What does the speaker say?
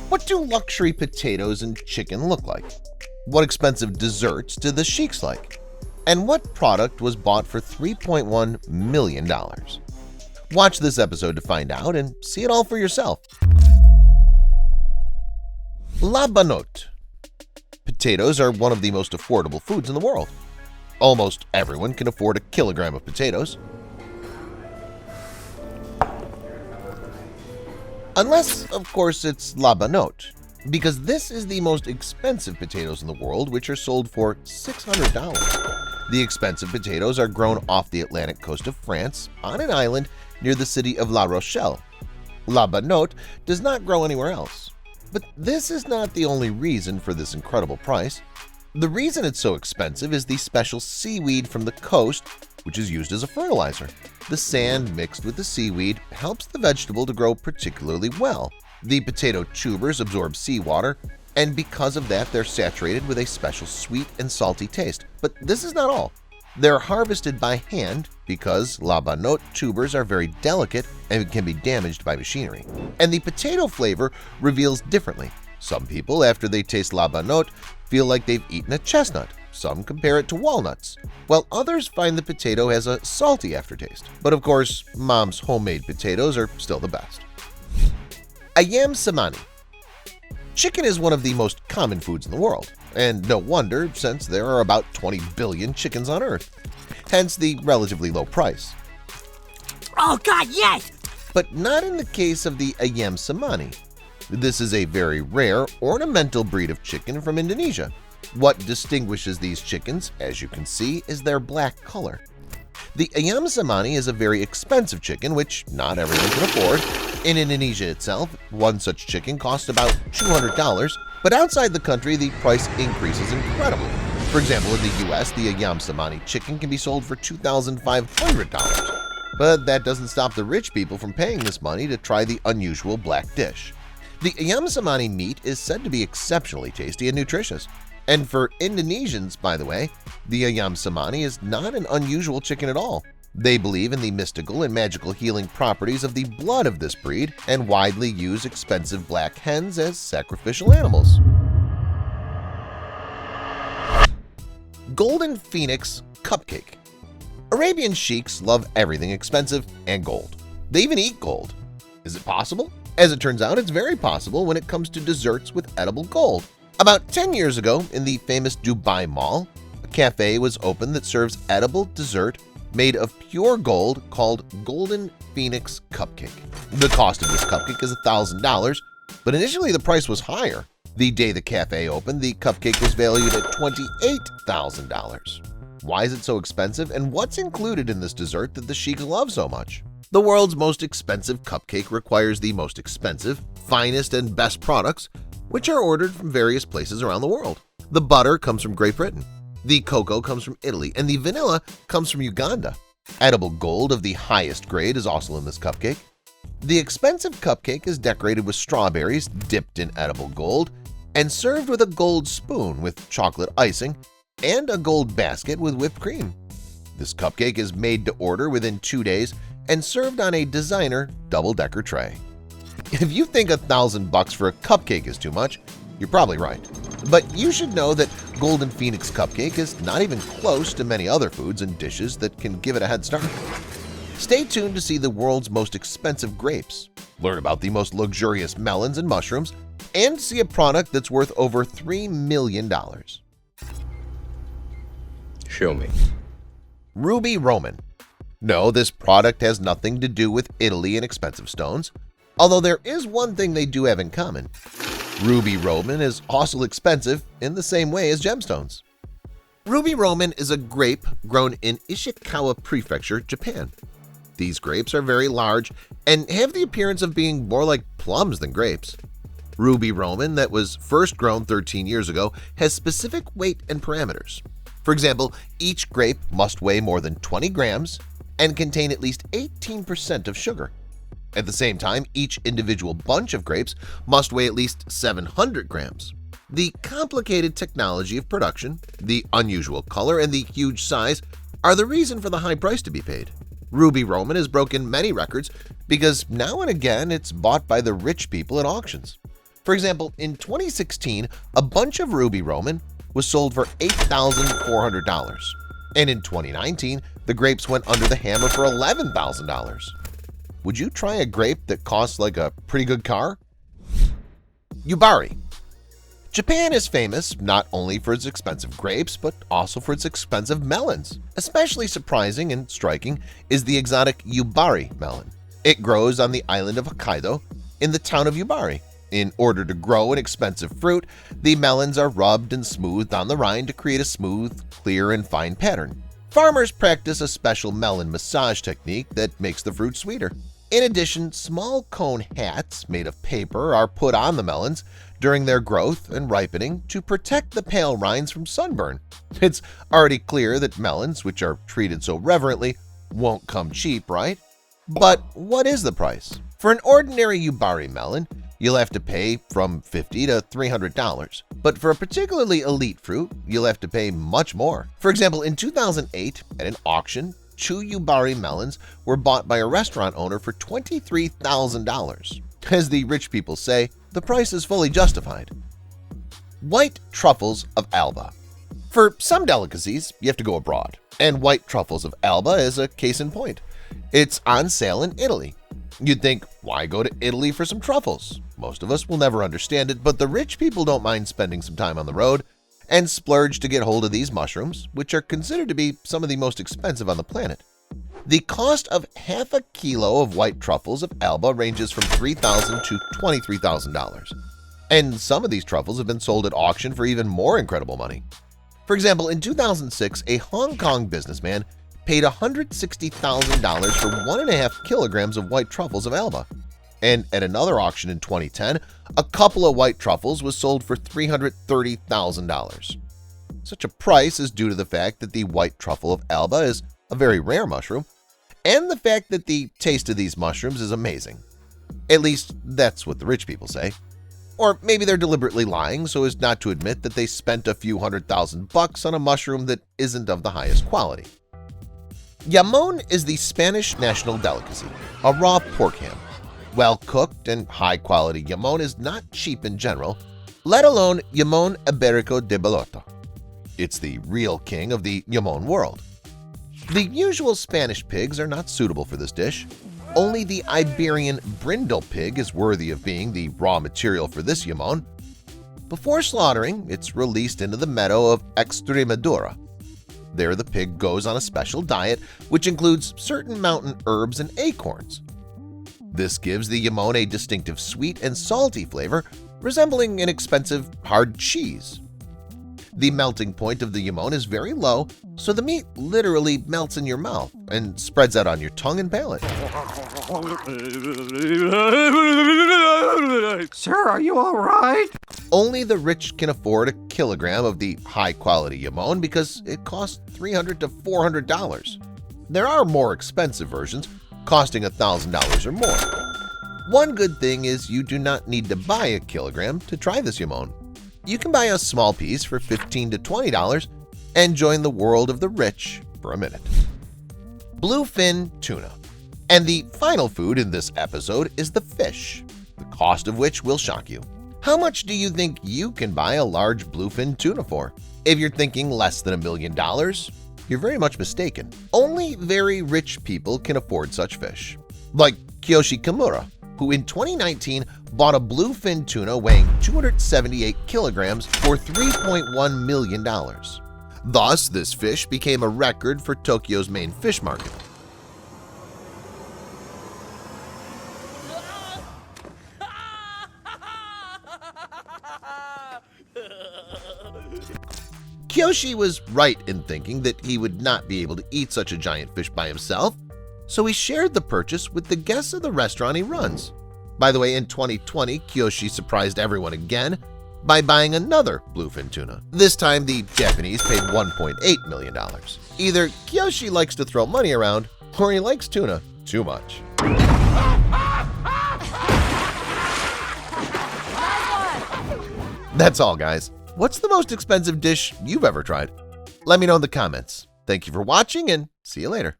What do luxury potatoes and chicken look like? What expensive desserts do the sheiks like? And what product was bought for $3.1 million? Watch this episode to find out and see it all for yourself. La banotte. Potatoes are one of the most affordable foods in the world. Almost everyone can afford a kilogram of potatoes. Unless, of course, it's la banotte, because this is the most expensive potatoes in the world, which are sold for $600. The expensive potatoes are grown off the Atlantic coast of France on an island near the city of La Rochelle. La banotte does not grow anywhere else. But this is not the only reason for this incredible price. The reason it's so expensive is the special seaweed from the coast, which is used as a fertilizer. The sand mixed with the seaweed helps the vegetable to grow particularly well. The potato tubers absorb seawater, and because of that, they're saturated with a special sweet and salty taste. But this is not all. They're harvested by hand because la banotte tubers are very delicate and can be damaged by machinery. And the potato flavor reveals differently. Some people, after they taste la banotte, feel like they've eaten a chestnut. Some compare it to walnuts, while others find the potato has a salty aftertaste. But of course, mom's homemade potatoes are still the best. Ayam samani. Chicken is one of the most common foods in the world, and no wonder since there are about 20 billion chickens on Earth, hence the relatively low price. Oh God, yes! But not in the case of the Ayam samani. This is a very rare, ornamental breed of chicken from Indonesia. What distinguishes these chickens, as you can see, is their black color. The Ayam samani is a very expensive chicken which not everyone can afford. In Indonesia itself, one such chicken costs about $200, but outside the country the price increases incredibly. For example, in the US, the Ayam samani chicken can be sold for $2,500. But that doesn't stop the rich people from paying this money to try the unusual black dish. The Ayam samani meat is said to be exceptionally tasty and nutritious. And for Indonesians, by the way, the Ayam samani is not an unusual chicken at all. They believe in the mystical and magical healing properties of the blood of this breed and widely use expensive black hens as sacrificial animals. Golden Phoenix Cupcake. Arabian sheiks love everything expensive and gold. They even eat gold. Is it possible? As it turns out, it's very possible when it comes to desserts with edible gold. About 10 years ago, in the famous Dubai Mall, a cafe was opened that serves edible dessert made of pure gold called Golden Phoenix Cupcake. The cost of this cupcake is $1,000, but initially the price was higher. The day the cafe opened, the cupcake was valued at $28,000. Why is it so expensive, and what's included in this dessert that the sheiks love so much? The world's most expensive cupcake requires the most expensive, finest, and best products, which are ordered from various places around the world. The butter comes from Great Britain, the cocoa comes from Italy, and the vanilla comes from Uganda. Edible gold of the highest grade is also in this cupcake. The expensive cupcake is decorated with strawberries dipped in edible gold and served with a gold spoon with chocolate icing and a gold basket with whipped cream. This cupcake is made to order within 2 days and served on a designer double-decker tray. If you think $1,000 for a cupcake is too much, you're probably right. But you should know that Golden Phoenix Cupcake is not even close to many other foods and dishes that can give it a head start. Stay tuned to see the world's most expensive grapes, learn about the most luxurious melons and mushrooms, and see a product that's worth over $3 million. Show me. Ruby Roman. No, this product has nothing to do with Italy and expensive stones, although there is one thing they do have in common. Ruby Roman is also expensive in the same way as gemstones. Ruby Roman is a grape grown in Ishikawa Prefecture, Japan. These grapes are very large and have the appearance of being more like plums than grapes. Ruby Roman, that was first grown 13 years ago, has specific weight and parameters. For example, each grape must weigh more than 20 grams and contain at least 18% of sugar. At the same time, each individual bunch of grapes must weigh at least 700 grams. The complicated technology of production, the unusual color, and the huge size are the reason for the high price to be paid. Ruby Roman has broken many records because now and again it's bought by the rich people at auctions. For example, in 2016, a bunch of ruby roman was sold for $8,400. And in 2019, the grapes went under the hammer for $11,000. Would you try a grape that costs like a pretty good car? Yubari. Japan is famous not only for its expensive grapes, but also for its expensive melons. Especially surprising and striking is the exotic Yubari melon. It grows on the island of Hokkaido in the town of Yubari. In order to grow an expensive fruit, the melons are rubbed and smoothed on the rind to create a smooth, clear, and fine pattern. Farmers practice a special melon massage technique that makes the fruit sweeter. In addition, small cone hats made of paper are put on the melons during their growth and ripening to protect the pale rinds from sunburn. It's already clear that melons, which are treated so reverently, won't come cheap, right? But what is the price? For an ordinary Yubari melon, you'll have to pay from $50 to $300. But for a particularly elite fruit, you'll have to pay much more. For example, in 2008, at an auction, 2 Yubari melons were bought by a restaurant owner for $23,000. As the rich people say, the price is fully justified. White truffles of Alba. For some delicacies, you have to go abroad, and white truffles of Alba is a case in point. It's on sale in Italy. You'd think, why go to Italy for some truffles? Most of us will never understand it, but the rich people don't mind spending some time on the road and splurge to get hold of these mushrooms, which are considered to be some of the most expensive on the planet. The cost of half a kilo of white truffles of Alba ranges from $3,000 to $23,000. And some of these truffles have been sold at auction for even more incredible money. For example, in 2006, a Hong Kong businessman paid $160,000 for 1.5 kilograms of white truffles of Alba. And at another auction in 2010, a couple of white truffles was sold for $330,000. Such a price is due to the fact that the white truffle of Alba is a very rare mushroom, and the fact that the taste of these mushrooms is amazing. At least that's what the rich people say. Or maybe they're deliberately lying so as not to admit that they spent a few $100,000 on a mushroom that isn't of the highest quality. Jamón is the Spanish national delicacy, a raw pork ham. Well-cooked and high-quality jamón is not cheap in general, let alone jamón ibérico de Bellota. It's the real king of the jamón world. The usual Spanish pigs are not suitable for this dish. Only the Iberian brindle pig is worthy of being the raw material for this jamón. Before slaughtering, it's released into the meadow of Extremadura. There the pig goes on a special diet, which includes certain mountain herbs and acorns. This gives the jamón a distinctive sweet and salty flavor, resembling an expensive hard cheese. The melting point of the jamón is very low, so the meat literally melts in your mouth and spreads out on your tongue and palate. Sir, are you all right? Only the rich can afford a kilogram of the high-quality jamón because it costs $300 to $400. There are more expensive versions, costing $1,000 or more. One good thing is you do not need to buy a kilogram to try this jamón. You can buy a small piece for $15 to $20 and join the world of the rich for a minute. Bluefin tuna. And the final food in this episode is the fish, the cost of which will shock you. How much do you think you can buy a large bluefin tuna for? If you're thinking less than $1 million, you're very much mistaken. Only very rich people can afford such fish. Like Kiyoshi Kimura, who in 2019 bought a bluefin tuna weighing 278 kilograms for $3.1 million. Thus, this fish became a record for Tokyo's main fish market. Kiyoshi was right in thinking that he would not be able to eat such a giant fish by himself, so he shared the purchase with the guests of the restaurant he runs. By the way, in 2020, Kiyoshi surprised everyone again by buying another bluefin tuna. This time, the Japanese paid $1.8 million. Either Kiyoshi likes to throw money around, or he likes tuna too much. That's all, guys. What's the most expensive dish you've ever tried? Let me know in the comments. Thank you for watching, and see you later.